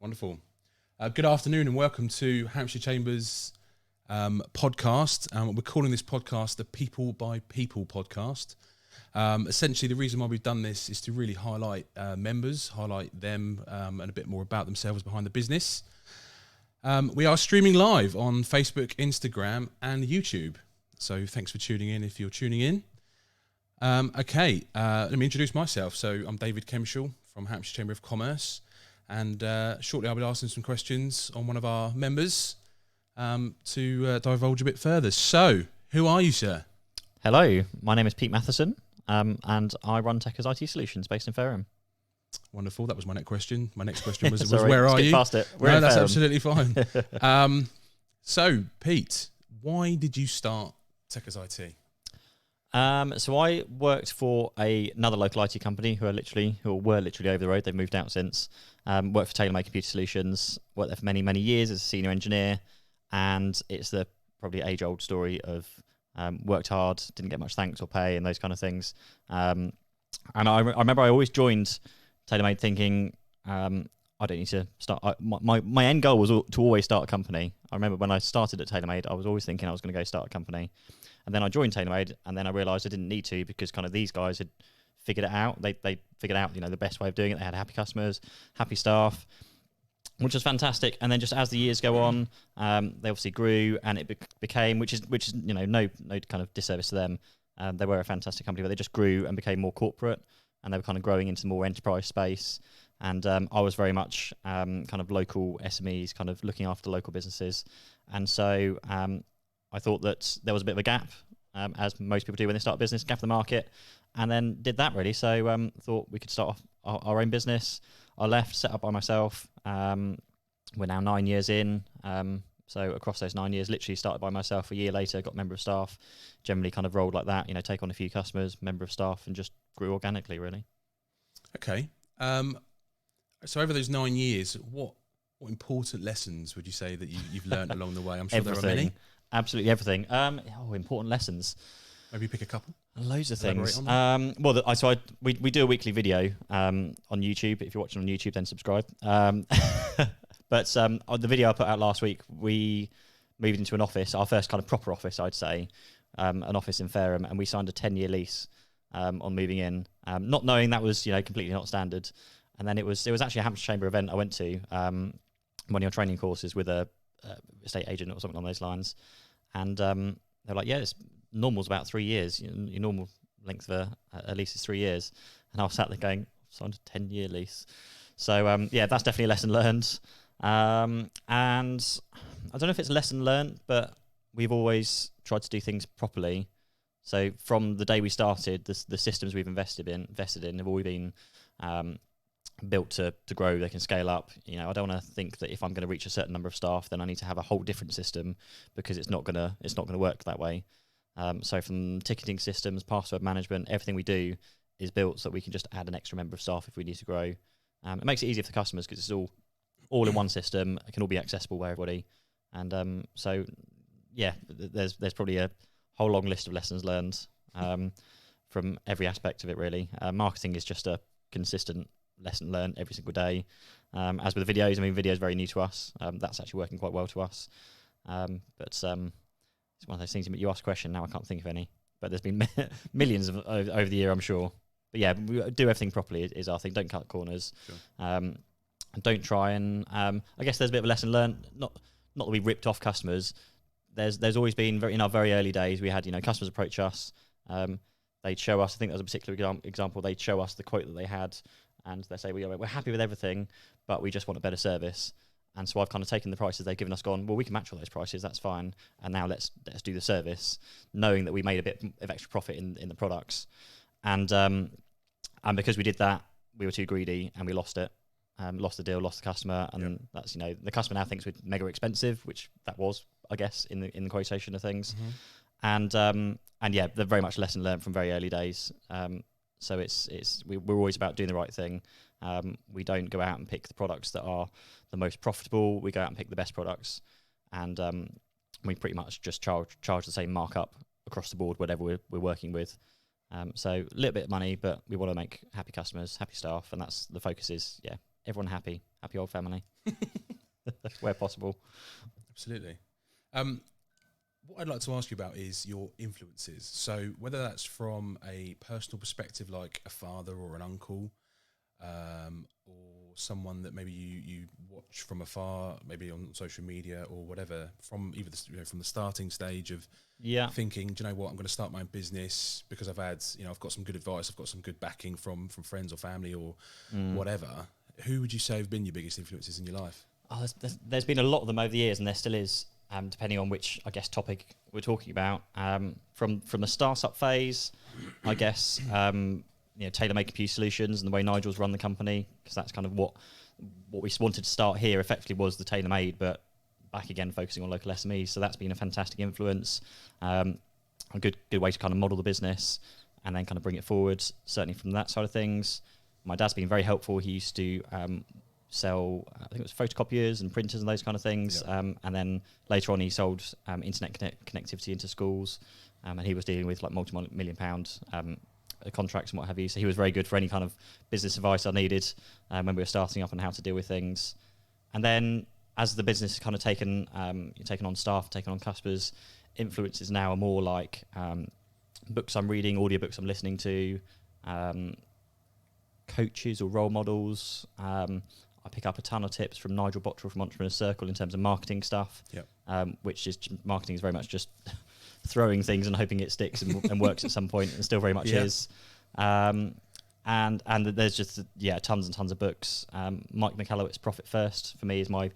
Wonderful. Good afternoon and welcome to Hampshire Chambers podcast. We're calling this podcast the People by People podcast. Essentially, the reason why we've done this is to really highlight members, highlight them and a bit more about themselves behind the business. We are streaming live on Facebook, Instagram and YouTube. So thanks for tuning in if you're tuning in. Let me introduce myself. So I'm David Kemshall from Hampshire Chamber of Commerce. And shortly I'll be asking some questions on one of our members to divulge a bit further. So, who are you, sir? Hello, my name is Pete Matheson, and I run Tekkers IT Solutions based in Fareham. Wonderful. That was my next question. My next question was Sorry, where are you? Past it. No, that's absolutely fine. So, Pete, why did you start Tekkers IT? So I worked for another local IT company who were literally over the road. They've moved out since. Worked for TaylorMade Computer Solutions. Worked there for many, many years as a senior engineer. And it's the probably age-old story of worked hard, didn't get much thanks or pay and those kind of things. And I remember I always joined TaylorMade thinking, I don't need to start. My end goal was to always start a company. I remember when I started at TaylorMade, I was always thinking I was going to go start a company. And then I joined TaylorMade, and then I realised I didn't need to because kind of these guys had figured it out. They figured out, the best way of doing it. They had happy customers, happy staff, which was fantastic. And then just as the years go on, they obviously grew, and it became, which is no kind of disservice to them. They were a fantastic company, but they just grew and became more corporate, and they were kind of growing into more enterprise space. And I was very much kind of local SMEs, kind of looking after local businesses. And so I thought that there was a bit of a gap, as most people do when they start a business, gap in the market, and then did that really. So thought we could start off our own business. I left, set up by myself. We're now 9 years in. So across those 9 years, literally started by myself. A year later, got member of staff, generally kind of rolled like that, take on a few customers, member of staff, and just grew organically really. Okay. So over those 9 years, what important lessons would you say that you've learned along the way? I'm sure there are many. Absolutely everything. Important lessons. Maybe pick a couple. Loads of things. We do a weekly video on YouTube. If you're watching on YouTube, then subscribe. But on the video I put out last week, we moved into an office, our first kind of proper office, I'd say, an office in Fareham, and we signed a 10-year lease on moving in, not knowing that was completely not standard. And then it was actually a Hampshire Chamber event I went to, one of your training courses with a estate agent or something on those lines, and they're like, yeah, it's normal's about 3 years. Your normal length for a lease is 3 years. And I was sat there going, signed a 10-year lease. So that's definitely a lesson learned. And I don't know if it's a lesson learned, but we've always tried to do things properly. So from the day we started, the systems we've invested in have always been built to grow. They can scale up. I don't want to think that if I'm going to reach a certain number of staff, then I need to have a whole different system, because it's not going to work that way. So from ticketing systems, password management, everything we do is built so that we can just add an extra member of staff if we need to grow. It makes it easier for the customers because it's all in one system. It can all be accessible by everybody. And there's probably a whole long list of lessons learned from every aspect of it really. Marketing is just a consistent lesson learned every single day. As with the videos, video is very new to us. That's actually working quite well to us. But it's one of those things. You ask a question, now I can't think of any. But there's been millions over the year, I'm sure. But yeah, we do everything properly is our thing. Don't cut corners. Sure. Don't try and. I guess there's a bit of a lesson learned. Not that we ripped off customers. There's always been in our very early days. We had customers approach us. They'd show us. I think that was a particular example. They'd show us the quote that they had. And they say, we're happy with everything, but we just want a better service. And so I've kind of taken the prices they've given us, gone, well, we can match all those prices, that's fine. And now let's do the service, knowing that we made a bit of extra profit in the products. And because we did that, we were too greedy and we lost it. Lost the deal, lost the customer. And that's, the customer now thinks we're mega expensive, which that was, I guess, in the quotation of things. Mm-hmm. And they're very much lesson learned from very early days. So we're always about doing the right thing. We don't go out and pick the products that are the most profitable. We go out and pick the best products, and we pretty much just charge the same markup across the board, whatever we're working with. So a little bit of money, but we want to make happy customers, happy staff, and that's the focus is everyone happy old family, where possible. Absolutely. What I'd like to ask you about is your influences. So whether that's from a personal perspective, like a father or an uncle, or someone that maybe you watch from afar, maybe on social media or whatever, from either from the starting stage of thinking, do you know what, I'm going to start my own business because I've had, I've got some good advice, I've got some good backing from friends or family or whatever. Who would you say have been your biggest influences in your life? Oh, there's been a lot of them over the years, and there still is, depending on which, I guess, topic we're talking about. From the startup phase, I guess, TaylorMade Computer Solutions and the way Nigel's run the company, because that's kind of what we wanted to start here effectively was the TaylorMade, but back again focusing on local SMEs. So that's been a fantastic influence, a good way to kind of model the business and then kind of bring it forward, certainly from that side of things. My dad's been very helpful. He used to sell, I think it was photocopiers and printers and those kind of things. And then later on he sold internet connectivity into schools, and he was dealing with like multi-million pound contracts and what have you. So he was very good for any kind of business advice I needed when we were starting up and how to deal with things. And then as the business has kind of taken on staff, taken on customers, influences now are more like books I'm reading, audiobooks I'm listening to, coaches or role models. I pick up a ton of tips from Nigel Bottrell from Entrepreneur Circle in terms of marketing stuff, which is marketing is very much just throwing things and hoping it sticks and works at some point, and still very much is. And there's just tons and tons of books. Mike McCallowit's Profit First for me is I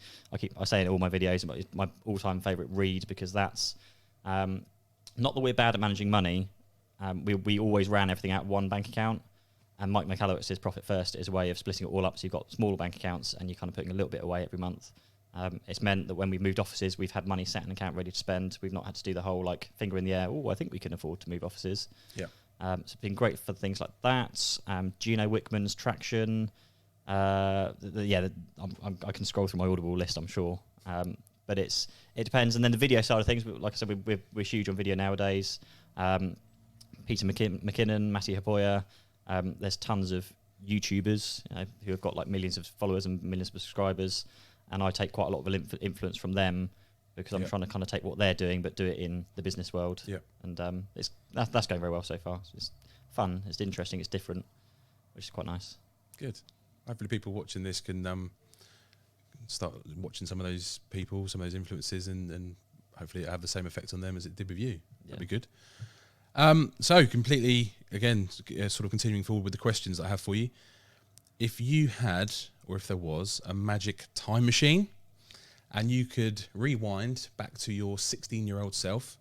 say in all my videos, but it's my all-time favourite read, because that's not that we're bad at managing money. We always ran everything out of one bank account. And Mike McCallowit says Profit First is a way of splitting it all up. So you've got smaller bank accounts and you're kind of putting a little bit away every month. It's meant that when we've moved offices, we've had money set in an account ready to spend. We've not had to do the whole like finger in the air. Oh, I think we can afford to move offices. So it's been great for things like that. Gino Wickman's Traction. I can scroll through my Audible list, I'm sure. But it depends. And then the video side of things, like I said, we're huge on video nowadays. Peter McKinnon, Matty Haboya. There's tons of YouTubers who have got like millions of followers and millions of subscribers, and I take quite a lot of influence from them, because I'm trying to kind of take what they're doing but do it in the business world. And that's going very well so far. So it's fun, it's interesting, it's different, which is quite nice. Good. Hopefully people watching this can start watching some of those people, some of those influences, and hopefully it'll have the same effect on them as it did with you. That'd be good. So completely, again, sort of continuing forward with the questions that I have for you. If you had, or if there was, a magic time machine and you could rewind back to your 16-year-old self,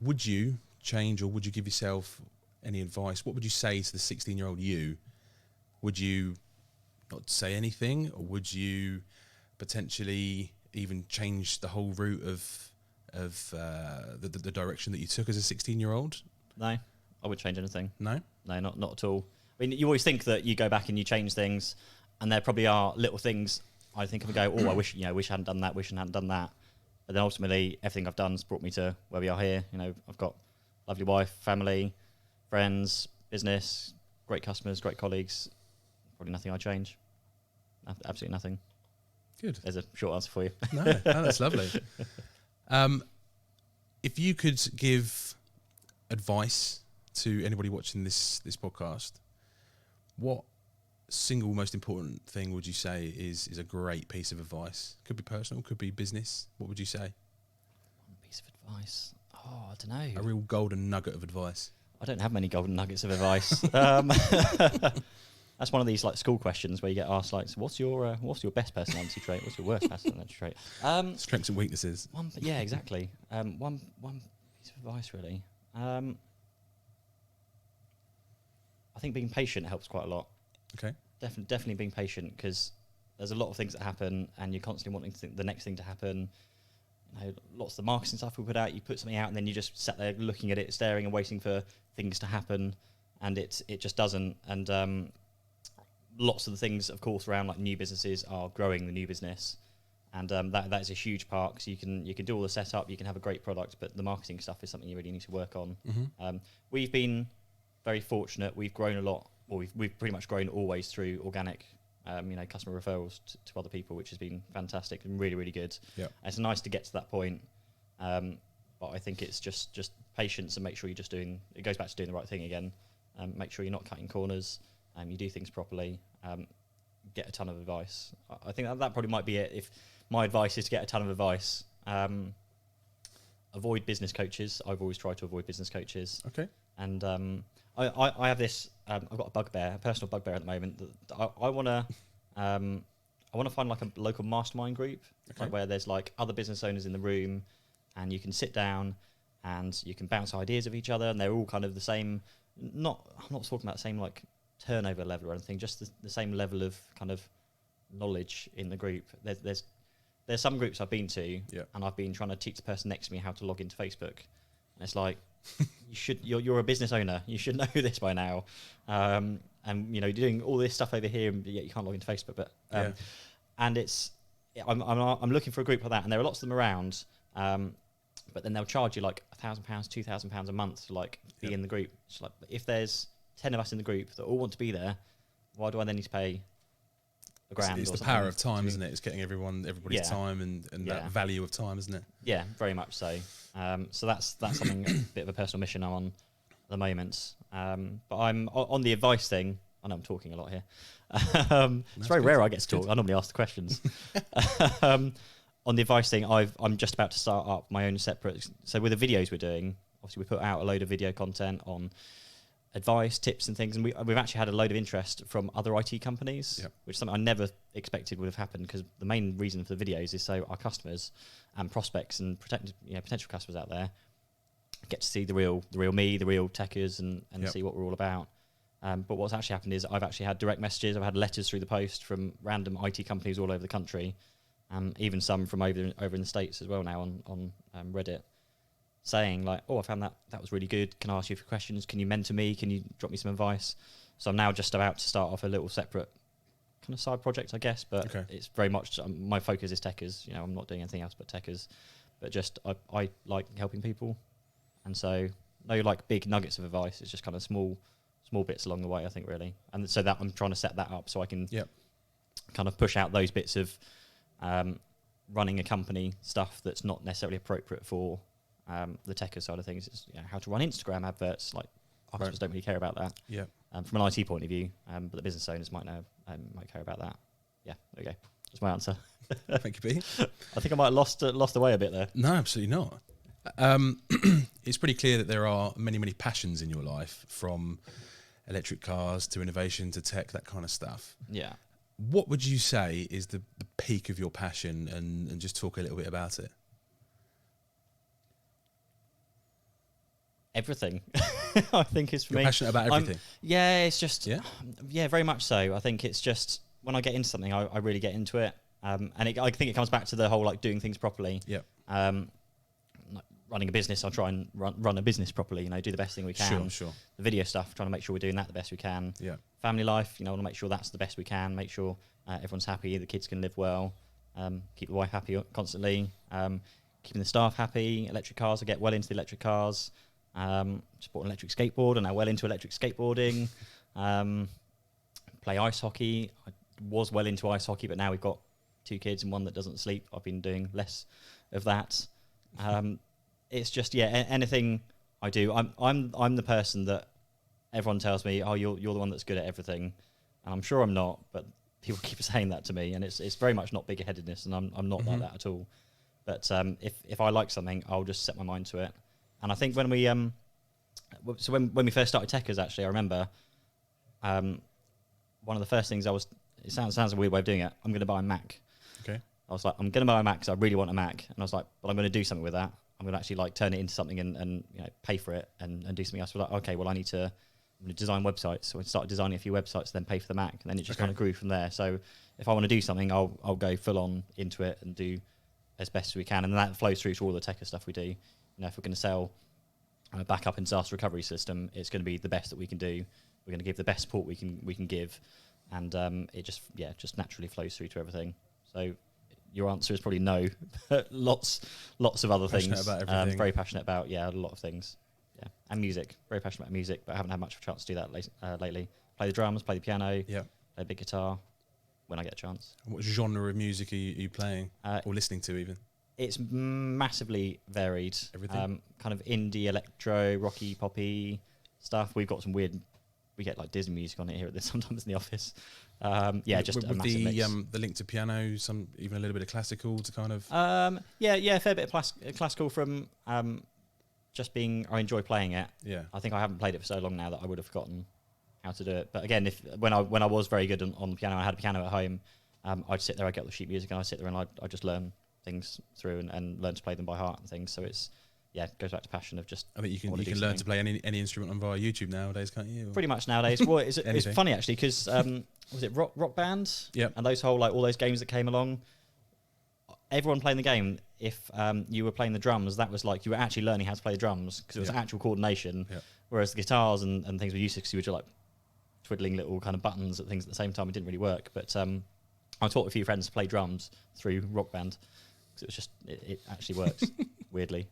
would you change or would you give yourself any advice? What would you say to the 16-year-old you? Would you not say anything, or would you potentially even change the whole route of the direction that you took as a 16-year-old? No, I wouldn't change anything. No, not at all. I mean, you always think that you go back and you change things, and there probably are little things I think of and go, oh, I wish I hadn't done that, wish I hadn't done that. But then ultimately, everything I've done has brought me to where we are here. I've got a lovely wife, family, friends, business, great customers, great colleagues. Probably nothing I'd change. Absolutely nothing. Good. There's a short answer for you. No, that's lovely. If you could give advice to anybody watching this podcast, what single most important thing would you say is a great piece of advice? Could be personal, could be business. What would you say? One piece of advice. Oh, I don't know. A real golden nugget of advice. I don't have many golden nuggets of advice. That's one of these like school questions where you get asked like, so what's your best personality trait? What's your worst personality trait? Strengths and weaknesses. Exactly. One piece of advice really. I think being patient helps quite a lot. Okay. Definitely being patient, because there's a lot of things that happen and you're constantly wanting the next thing to happen. Lots of the marketing stuff we put out, you put something out and then you just sat there looking at it, staring and waiting for things to happen, and it just doesn't. And lots of the things, of course, around like new businesses are growing the new business, and that is a huge part, because you can do all the setup, you can have a great product, but the marketing stuff is something you really need to work on. Mm-hmm. We've been very fortunate. We've grown a lot. Well, we've pretty much grown always through organic customer referrals to other people, which has been fantastic and really, really good. Yeah. It's nice to get to that point. But I think it's just patience and make sure you're just doing, it goes back to doing the right thing again. Make sure you're not cutting corners. You do things properly. Get a ton of advice. I think that probably might be it. If my advice is to get a ton of advice, avoid business coaches. I've always tried to avoid business coaches. Okay. And I have this. I've got a personal bugbear at the moment. That I want to find like a local mastermind group, Okay. like where there's like other business owners in the room, and you can sit down and you can bounce ideas of each other, and they're all kind of the same. I'm not talking about the same like turnover level or anything, just the same level of kind of knowledge in the group. There's some groups I've been to, and I've been trying to teach the person next to me how to log into Facebook, and it's like, you're a business owner, you should know this by now, and you're doing all this stuff over here, and yet you can't log into Facebook. But and I'm looking for a group like that, and there are lots of them around, but then they'll charge you like £1,000, £2,000 a month to like be in the group. It's like, if there's 10 of us in the group that all want to be there, why do I then need to pay £1,000? It's the power of time, isn't it? It's getting everybody's time and that value of time, isn't it? Yeah, very much so. So that's something, a bit of a personal mission I'm on at the moment. But I'm on the advice thing. I know I'm talking a lot here. It's very rare I get to talk. I normally ask the questions. On the advice thing, I'm just about to start up my own separate. So with the videos we're doing, obviously we put out a load of video content on advice, tips and things, and we've actually had a load of interest from other IT companies, which is something I never expected would have happened, because the main reason for the videos is so our customers and prospects and potential customers out there get to see the real me, the real Tekkers, and see what we're all about. But what's actually happened is I've actually had direct messages, I've had letters through the post from random IT companies all over the country, even some from over in the States as well now on Reddit, saying like, oh, I found that was really good. Can I ask you a few questions? Can you mentor me? Can you drop me some advice? So I'm now just about to start off a little separate kind of side project, I guess, but it's very much, my focus is Tekkers. I'm not doing anything else but Tekkers, but just I like helping people. And so no like big nuggets of advice. It's just kind of small bits along the way, I think, really. And so that I'm trying to set that up so I can kind of push out those bits of running a company stuff that's not necessarily appropriate for the Tekkers side of things. It's how to run Instagram adverts. Like, our customers don't really care about that. From an IT point of view, but the business owners might care about that. Yeah, there we go. That's my answer. Thank you, Pete. I think I might have lost the way a bit there. No, absolutely not. It's pretty clear that there are many, many passions in your life, from electric cars to innovation to tech, that kind of stuff. Yeah. What would you say is the peak of your passion, and just talk a little bit about it? Everything. I think is for You're me. Passionate about everything. It's just very much so. I think it's just when I get into something, I really get into it, and I think it comes back to the whole like doing things properly. Like running a business, I'll try and run a business properly. Do the best thing we can. Sure. The video stuff, trying to make sure we're doing that the best we can. Yeah. Family life, I want to make sure that's the best we can. Make sure everyone's happy, the kids can live well, keep the wife happy constantly, keeping the staff happy. Electric cars, I get well into the electric cars. Just bought an electric skateboard and now well into electric skateboarding. Play ice hockey. I was well into ice hockey, but now we've got 2 kids and one that doesn't sleep. I've been doing less of that. It's just anything I do. I'm the person that everyone tells me, oh, you're the one that's good at everything, and I'm sure I'm not, but people keep saying that to me, and it's very much not big-headedness, and I'm not like that at all. But if I like something, I'll just set my mind to it. And I think when we when we first started Tekkers, actually, I remember one of the first things it sounds a weird way of doing it. I'm going to buy a Mac. Okay. I was like, I'm going to buy a Mac because I really want a Mac. And I was like, but I'm going to do something with that. I'm going to actually like turn it into something and pay for it and do something else. We're like, okay, well, I'm going to design websites. So I started designing a few websites, then pay for the Mac. And then it just kind of grew from there. So if I want to do something, I'll go full on into it and do as best as we can. And that flows through to all the Tekkers stuff we do. If we're going to sell a backup and disaster recovery system, it's going to be the best that we can do. We're going to give the best support we can give, and it just naturally flows through to everything. So your answer is probably no, but lots of other Passionate things. about everything. Very passionate about a lot of things. Yeah, and music. Very passionate about music, but I haven't had much of a chance to do that lately. Play the drums, play the piano, play the big guitar. when I get a chance. What genre of music are you playing or listening to even? It's massively varied. Everything? Kind of indie, electro, rocky, poppy stuff. We've got some weird. We get like Disney music on it here at this sometimes in the office. Just with a massive mix. The link to piano, some even a little bit of classical to kind of. A fair bit of classical from just being. I enjoy playing it. Yeah. I think I haven't played it for so long now that I would have forgotten how to do it. But again, when I was very good on the piano, I had a piano at home. I'd sit there, I'd get all the sheet music, and I'd sit there and I'd just learn things through and learn to play them by heart and things. So it's it goes back to passion of just. I think you can learn to play any instrument on via YouTube nowadays, can't you? Pretty much nowadays. Well, it's funny actually because was it Rock Band? Yeah. And those whole all those games that came along. Everyone playing the game, if you were playing the drums, that was like you were actually learning how to play the drums because it was actual coordination. Yeah. Whereas the guitars and things were useless because you were just like twiddling little kind of buttons at things at the same time. It didn't really work. But I taught a few friends to play drums through Rock Band because it was just it actually works weirdly.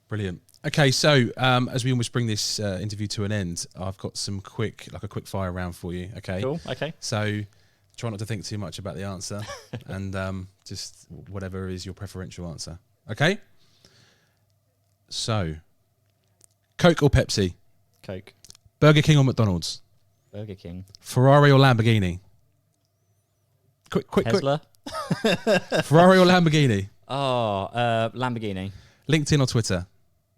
Brilliant. Okay, so as we almost bring this interview to an end, I've got some a quick fire round for you. Okay. Cool. Okay. So try not to think too much about the answer, and just whatever is your preferential answer. Okay. So, Coke or Pepsi? Coke. Burger King or McDonald's? Burger King. Ferrari or Lamborghini? Quick. Tesla. Ferrari or Lamborghini? Oh, Lamborghini. LinkedIn or Twitter?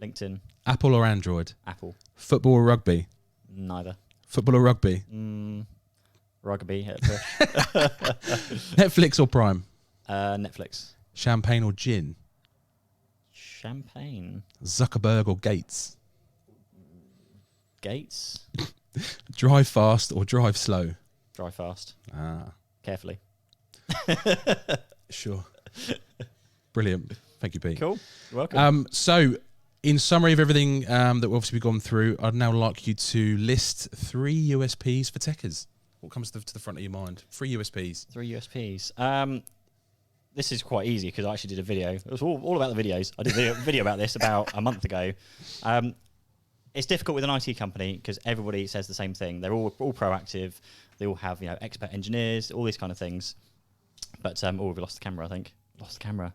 LinkedIn. Apple or Android? Apple. Football or rugby? Neither. Football or rugby? Rugby. Netflix or Prime? Netflix. Champagne or gin? Champagne. Zuckerberg or Gates? Gates. Drive fast or drive slow? Drive fast. Carefully. Sure. Brilliant. Thank you, Pete. Cool. You're welcome. So, in summary of everything that we've obviously gone through, I'd now like you to list 3 USPs for Tekkers. What comes to the front of your mind? 3 USPs. 3 USPs. This is quite easy because I actually did a video. It was all about the videos. I did a video about this about a month ago. It's difficult with an IT company because everybody says the same thing. They're all proactive. They all have expert engineers, all these kind of things. But we lost the camera. I think lost the camera.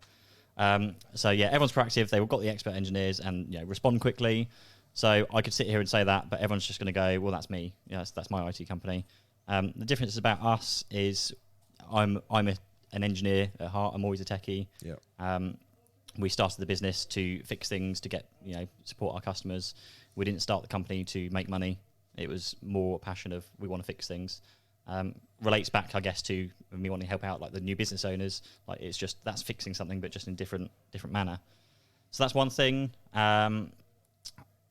Everyone's proactive. They've all got the expert engineers and respond quickly. So I could sit here and say that, but everyone's just going to go, well, that's me. That's my IT company. The difference about us is I'm an engineer at heart. I'm always a techie. Yeah. We started the business to fix things, to get support our customers. We didn't start the company to make money. It was more a passion of we want to fix things. Relates back, I guess, to me wanting to help out like the new business owners. Like it's just that's fixing something, but just in different manner. So that's one thing.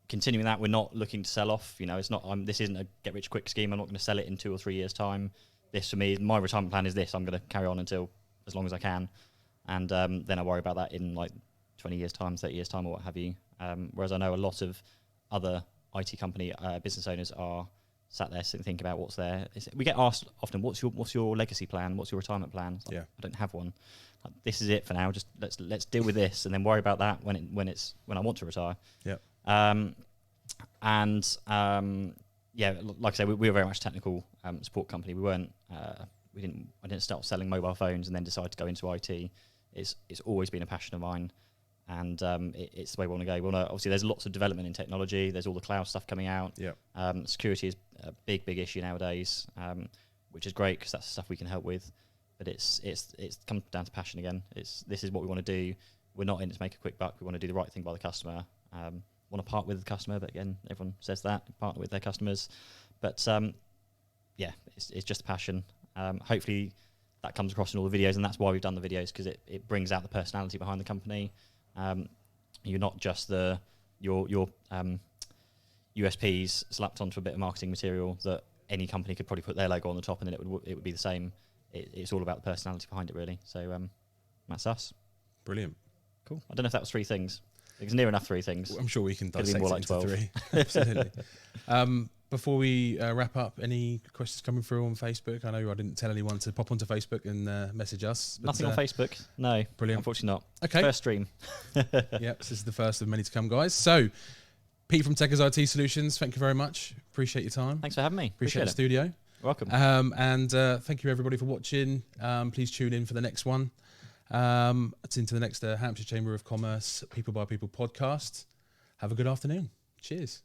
Continuing that, we're not looking to sell off. It's not. This isn't a get rich quick scheme. I'm not going to sell it in 2 or 3 years' time. This for me, my retirement plan is this. I'm going to carry on until as long as I can, and then I worry about that in like 20 years' time, 30 years' time, or what have you. Whereas I know a lot of other IT company business owners are sat there thinking about what's there. We get asked often, "What's your legacy plan? What's your retirement plan?" Like, I don't have one. Like, this is it for now. Just let's deal with this, and then worry about that when I want to retire. Yeah. Like I say, we were very much a technical support company. We weren't. I didn't start selling mobile phones and then decide to go into IT. It's always been a passion of mine, and it's the way we want to go. Obviously, there's lots of development in technology. There's all the cloud stuff coming out. Yeah. Security is a big issue nowadays, which is great because that's the stuff we can help with. But it's comes down to passion again. This is what we want to do. We're not in it to make a quick buck. We want to do the right thing by the customer. Want to part with the customer, but again, everyone says that partner with their customers. But it's just a passion. Hopefully, that comes across in all the videos, and that's why we've done the videos because it brings out the personality behind the company. You're not just your USPs slapped onto a bit of marketing material that any company could probably put their logo on the top, and then it would be the same. It's all about the personality behind it, really. So that's us. Brilliant. Cool. I don't know if that was 3 things. It's near enough 3 things. I'm sure we can dissect more it like into 12. 3. Absolutely. Before we wrap up, any questions coming through on Facebook? I know I didn't tell anyone to pop onto Facebook and message us. Nothing on Facebook. No. Brilliant. Unfortunately not. Okay. First stream. Yep, this is the first of many to come, guys. So, Pete from Tekkers IT Solutions, thank you very much. Appreciate your time. Thanks for having me. Appreciate the studio. Welcome. And thank you everybody for watching. Please tune in for the next one. It's into the next Hampshire Chamber of Commerce People by People podcast. Have a good afternoon. Cheers.